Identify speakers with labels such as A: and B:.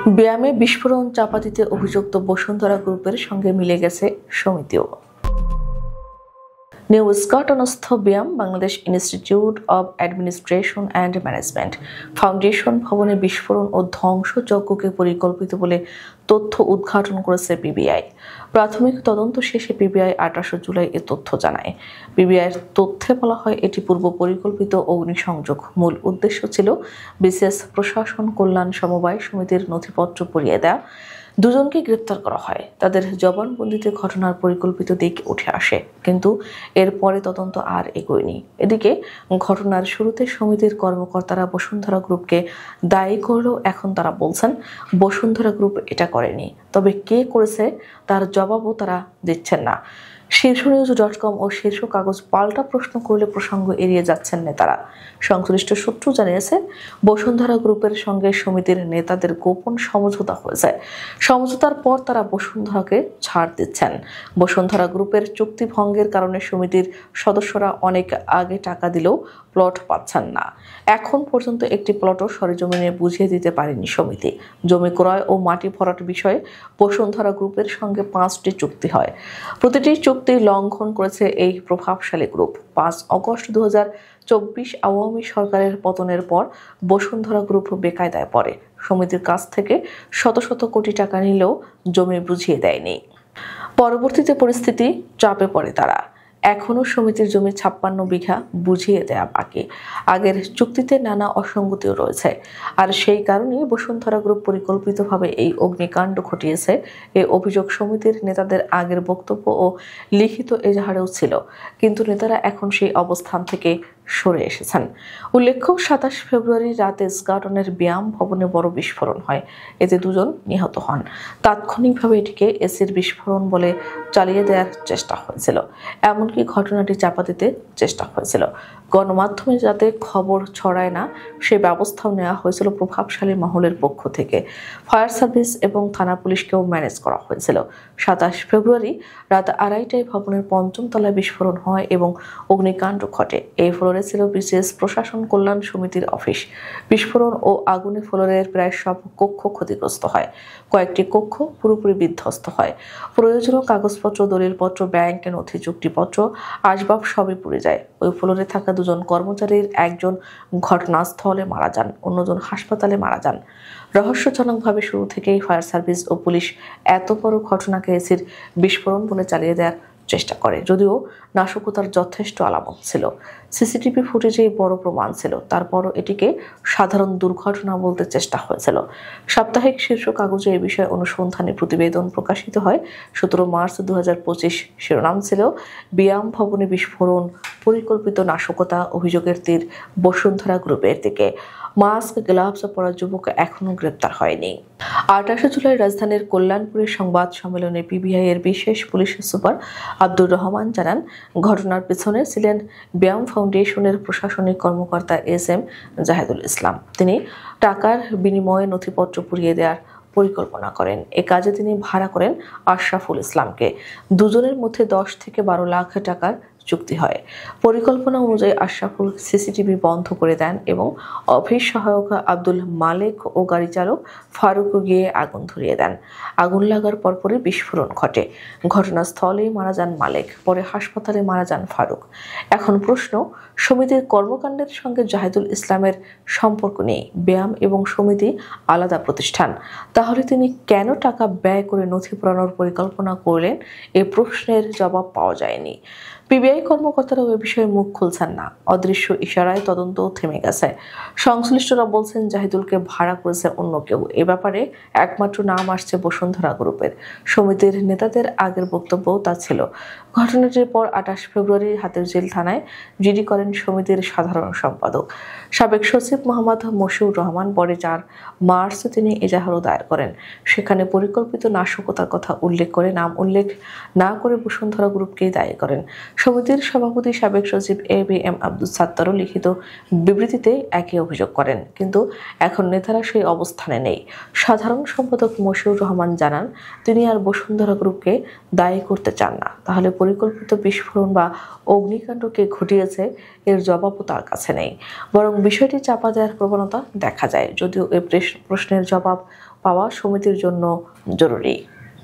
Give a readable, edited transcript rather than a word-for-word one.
A: ব্যায়ামে বিস্ফোরণ চাপা দিতে অভিযুক্ত বসুন্ধরা গ্রুপের সঙ্গে মিলে গেছে সমিতিও। নিউ স্কটনস্থ ব্যায়াম Bangladesh institute of administration and management foundation ভবনে বিস্ফোরণ ও ধ্বংসযজ্ঞকে পরিকল্পিত বলে তথ্য উদ্ঘাটন করেছে পিবিআই। প্রাথমিক তদন্ত শেষে পিবিআই 28 জুলাই এ তথ্য জানায়। পিবিআইয়ের তথ্যে বলা হয়, এটি পূর্ব পরিকল্পিত অগ্নিসংযোগ। মূল উদ্দেশ্য ছিল বিশেষ প্রশাসন কল্যাণ সমবায় সমিতির নথিপত্র পুড়িয়ে দেওয়া। দুজনকে গ্রেপ্তার করা হয়। তাদের জবানবন্দিতে ঘটনার পরিকল্পিত দিক উঠে আসে, কিন্তু এরপরে তদন্ত আর এগোয়নি। এদিকে ঘটনার শুরুতে সমিতির কর্মকর্তারা বসুন্ধরা গ্রুপকে দায়ী করলেও এখন তারা বলছেন বসুন্ধরা গ্রুপ এটা করেনি। তবে কে করেছে তার জবাবও তারা দিচ্ছেন না। শীর্ষনিউজ.com ও শীর্ষ কাগজ পাল্টা প্রশ্ন করলে প্রসঙ্গ এড়িয়ে যাচ্ছেন নেতারা। সংশ্লিষ্ট সূত্র জানিয়েছে, বসুন্ধরা গ্রুপের সঙ্গে সমিতির নেতাদের গোপন সমঝোতা হয়েছে। সমঝোতার পর তারা বসুন্ধরাকে ছাড় দিচ্ছেন। বসুন্ধরা গ্রুপের চুক্তি ভঙ্গের কারণে সমিতির সদস্যরা অনেক আগে টাকা দিলেও প্লট পাচ্ছেন না। এখন পর্যন্ত একটি প্লটও সরেজমিনে বুঝিয়ে দিতে পারেনি সমিতি। জমি ক্রয় ও মাটি ভরাট বিষয়ে বসুন্ধরা গ্রুপের সঙ্গে 5টি চুক্তি হয়। প্রতিটি চুক্তি লঙ্ঘন করেছে এই প্রভাবশালী গ্রুপ। 5 আগস্ট 2024 আওয়ামী সরকারের পতনের পর বসুন্ধরা গ্রুপ বেকায়দায় পড়ে। সমিতির কাছ থেকে শত শত কোটি টাকা নিলেও জমি বুঝিয়ে দেয়নি। পরবর্তীতে পরিস্থিতি চাপে পড়ে তারা। এখনও সমিতির জমি 56 বিঘা বুঝিয়ে দেয়া বাকি। আগের চুক্তিতে নানা অসঙ্গতিও রয়েছে। আর সেই কারণেই বসুন্ধরা গ্রুপ পরিকল্পিতভাবে এই অগ্নিকাণ্ড ঘটিয়েছে। এই অভিযোগ সমিতির নেতাদের আগের বক্তব্য ও লিখিত এজাহারেও ছিল, কিন্তু নেতারা এখন সেই অবস্থান থেকে সরে এসেছেন। উল্লেখ্য, 27 ফেব্রুয়ারি রাতে স্কটনের ব্যায়াম ভবনে বড় বিস্ফোরণ হয়। এতে 2 জন নিহত হন। তাৎক্ষণিকভাবে এটিকে এসির বিস্ফোরণ বলে চালিয়ে দেওয়ার চেষ্টা হয়েছিল। এমনকি ঘটনাটি চাপা দিতে চেষ্টা হয়েছিল। গণমাধ্যমে যাতে খবর ছড়ায় না, সে ব্যবস্থাও নেওয়া হয়েছিল প্রভাবশালী মহলের পক্ষ থেকে। ফায়ার সার্ভিস এবং থানা পুলিশকেও ম্যানেজ করা হয়েছিল। 27 ফেব্রুয়ারি রাত 2:30টায় ভবনের 5ম তলায় বিস্ফোরণ হয় এবং অগ্নিকাণ্ড ঘটে। এই ফ্লোরে ছিল বিশেষ প্রশাসন কল্যাণ সমিতির অফিস। বিস্ফোরণ ও আগুনে ফ্লোরের প্রায় সব কক্ষ ক্ষতিগ্রস্ত হয়। কয়েকটি কক্ষ পুরোপুরি বিধ্বস্ত হয়। প্রয়োজনীয় কাগজপত্র, দলিলপত্র, ব্যাংক নথি, চুক্তিপত্র, আসবাব সবই পুড়ে যায়। ওই ফ্লোরে থাকা 2 জন কর্মচারীর একজন ঘটনাস্থলে মারা যান, অন্যজন হাসপাতালে মারা যান। রহস্যজনকভাবে শুরু থেকেই ফায়ার সার্ভিস ও পুলিশ এত বড় ঘটনাকে এসির বিস্ফোরণ বলে চালিয়ে দেওয়ার চেষ্টা করে, যদিও নাশকতার যথেষ্ট আলামত ছিল। সিসিটিভি ফুটেজেই বড় প্রমাণ ছিল। তারপরও এটিকে সাধারণ দুর্ঘটনা বলতে চেষ্টা হয়েছিল। সাপ্তাহিক শীর্ষ কাগজে এ বিষয়ে অনুসন্ধানী প্রতিবেদন প্রকাশিত হয় 17 মার্চ 2025। শিরোনাম ছিল ব্যায়াম ভবনে বিস্ফোরণ, পরিকল্পিত নাশকতা, অভিযোগের তীর বসুন্ধরা গ্রুপের দিকে। মাস্ক, গ্লাভস পরা যুবক এখনও গ্রেপ্তার হয়নি। 28 জুলাই রাজধানীর কল্যাণপুরের সংবাদ সম্মেলনে পিবিআই এর বিশেষ পুলিশ সুপার আব্দুর রহমান জানান, ঘটনার পেছনে ছিলেন ব্যায়াম ফাউন্ডেশনের প্রশাসনিক কর্মকর্তা এস.এম. জাহেদুল ইসলাম। তিনি টাকার বিনিময়ে নথিপত্র পুড়িয়ে দেওয়ার পরিকল্পনা করেন। এ কাজে তিনি ভাড়া করেন আশরাফুল ইসলামকে। 2 জনের মধ্যে 10 থেকে 12 লাখ টাকার চুক্তি হয়। পরিকল্পনা অনুযায়ী আশরাফুল সিসিটিভি বন্ধ করে দেন এবং অফিস সহায়ক আব্দুল মালেক ও গাড়ি চালক ফারুক গিয়ে আগুন ধরিয়ে দেন। আগুন লাগার পরপরই বিস্ফোরণ ঘটে। ঘটনাস্থলেই মারা যান মালেক, পরে হাসপাতালে মারা যান ফারুক। এখন প্রশ্ন, সমিতির কর্মকাণ্ডের সঙ্গে জাহেদুল ইসলামের সম্পর্ক নেই। ব্যায়াম এবং সমিতি আলাদা প্রতিষ্ঠান। তাহলে তিনি কেন টাকা ব্যয় করে নথি পোড়ানোর পরিকল্পনা করলেন? এ প্রশ্নের জবাব পাওয়া যায়নি। পিবিআই কর্মকর্তারাও এ বিষয়ে মুখ খুলছেন না। অদৃশ্য ইশারায় তদন্তও থেমে গেছে। সংশ্লিষ্টরা বলছেন জাহিদুলকে ভাড়া করেছে অন্য কেউ। এ ব্যাপারে একমাত্র নাম আসছে বসুন্ধরা গ্রুপের। সমিতির নেতাদের আগের বক্তব্যও তা ছিল। ঘটনাটির পর 28 ফেব্রুয়ারি হাতিরঝিল থানায় জিডি করেন সমিতির সাধারণ সম্পাদক সাবেক সচিব মোহাম্মদ মশিউর রহমান। পরে 4 মার্চ তিনি এজাহারও দায়ের করেন। সেখানে পরিকল্পিত নাশকতার কথা উল্লেখ করে নাম উল্লেখ না করে বসুন্ধরা গ্রুপকেই দায়ী করেন। সমিতির সভাপতি সাবেক সচিব এ.বি.এম. আব্দুস সাত্তারও লিখিত বিবৃতিতে একই অভিযোগ করেন, কিন্তু এখন নেতারা সেই অবস্থানে নেই। সাধারণ সম্পাদক মশিউর রহমান জানান, তিনি আর বসুন্ধরা গ্রুপকে দায়ী করতে চান না। তাহলে পরিকল্পিত বিস্ফোরণ বা অগ্নিকাণ্ডকে ঘটিয়েছে এর জবাবও তার কাছে নেই, বরং বিষয়টি চাপা দেওয়ার প্রবণতা দেখা যায়। যদিও এই প্রশ্নের জবাব পাওয়া সমিতির জন্য জরুরি।